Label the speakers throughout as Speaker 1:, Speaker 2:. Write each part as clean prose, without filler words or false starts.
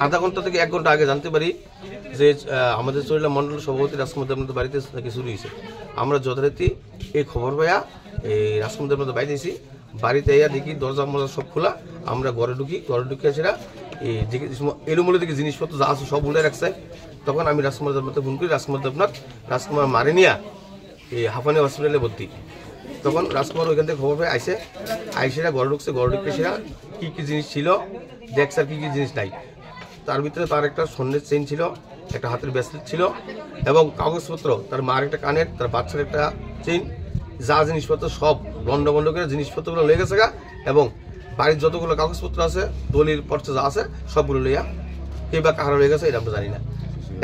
Speaker 1: আধা ঘন্টা থেকে 1 ঘন্টা আগে জানতে পারি যে আমাদের চরিলা মন্ডল সভাপতি রাজকুমার দেবনাথ বাড়িতে নাকি চুরি হয়েছে। আমরা যথারীতি এই খবর পাইয়া এই রাজকুমার দেবনাথ বাড়িতে এসেছি। বাড়িতে এসে দেখি দরজা মরজা সব খোলা। আমরা ঘরে ঢুকি সেটা এই এলোমেলো থেকে জিনিসপত্র যা আছে সব উলে রাখছে। তখন আমি রাজকুমার দেবনাথে ফোন করি। রাজকুমার মারে নিয়া এই হাঁপানি হসপিটালে ভর্তি। তখন রাজকুমার ওইখান থেকে খবর পেয়ে আইসেরা ঘরে ঢুকছে। ঘরে ঢুকে সেরা কী জিনিস ছিল দেখছে আর কী জিনিস নাই। তার ভিতরে তার একটা স্বর্ণের চেইন ছিল, একটা হাতের ব্রেসলেট ছিল এবং কাগজপত্র, তার মার একটা কানের, তার বাচ্চার একটা চেইন, যা জিনিসপত্র সব লন্ড করে জিনিসপত্রগুলো লেগে গেছে গা। এবং বাড়ির যতগুলো কাগজপত্র আছে, দলিল পর্চা যা আছে সবগুলো লইয়া কে বা কাহারা হয়ে গেছে এটা আমরা জানি না।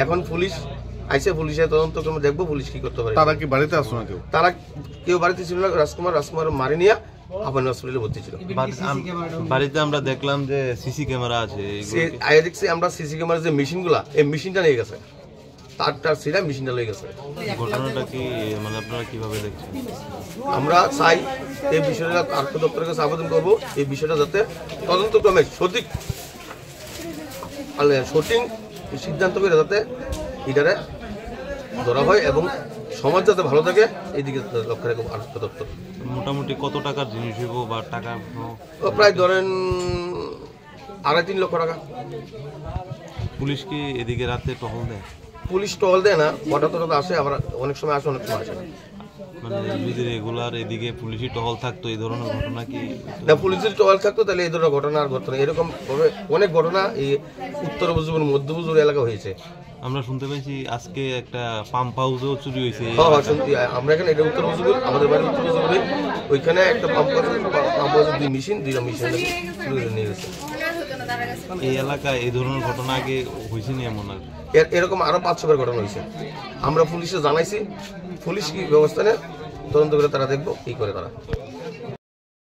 Speaker 1: এখন পুলিশ আইসে, পুলিশের তদন্ত করে দেখবো পুলিশ কি করতে পারে।
Speaker 2: তারা কি বাড়িতে আসলো না?
Speaker 1: তারা কেউ বাড়িতে ছিল না। রাজকুমার মারি নিয়ে হাঁপানি হসপিটালে ভর্তি ছিল।
Speaker 3: বাড়িতে আমরা দেখলাম যে সিসি ক্যামেরা আছে।
Speaker 1: দেখছি আমরা সিসি ক্যামেরার যে মেশিনগুলা, এই মেশিনটা নিয়ে গেছে, তারটার সিরা মেশিনটা লয়ে গেছে।
Speaker 3: ঘটনাটা কি মানে আপনারা কিভাবে দেখছেন?
Speaker 1: আমরা চাই এই বিষয়টা আর্থ দপ্তরের কাছে আবেদন করবো, এই বিষয়টা যাতে তদন্তক্রমে সঠিক সিদ্ধান্ত করে যাতে এটারে ধরা হয় এবং সমাজ যাতে ভালো থাকে এইদিকে লক্ষ্য রাখবো আর্থ দপ্তর।
Speaker 3: মোটামুটি কত টাকার জিনিস হইব বা টাকা?
Speaker 1: প্রায় ধরেন 2.5-3 লক্ষ টাকা।
Speaker 3: পুলিশ কি এদিকে রাতে টহল দেয়?
Speaker 1: পুলিশ টহল দেয় না, হঠাৎ আসে, আবার অনেক সময় আসে, অনেক সময় আসে না।
Speaker 3: মানে যদি রেগুলার এদিকে পুলিশি টহল থাকতো এই ধরনের ঘটনা কি
Speaker 1: না? পুলিশের টহল থাকতো তাহলে এই ধরনের ঘটনা আর ঘটতো না। এরকম অনেক ঘটনা এই উত্তর উপজুর মধ্য উপজুর এলাকা হয়েছে।
Speaker 3: আমরা শুনতে পাইছি আজকে একটা পাম্প হাউসেও চুরি হয়েছে।
Speaker 1: আমরা এখানে এটা উত্তর উপজুর, আমাদের বাড়ির উত্তর উপজুরে ওইখানে একটা পাম্প হাউসের দুইটা মেশিন নিয়ে গেছে।
Speaker 3: এই এলাকায় এই ধরনের ঘটনা আগে হয়েছে নি এমন?
Speaker 1: এরকম আরো 5-6 ঘটনা হয়েছে। আমরা পুলিশে জানাইছি, পুলিশ কি ব্যবস্থা নেয় তদন্ত করে তারা দেখবো কি করে তারা।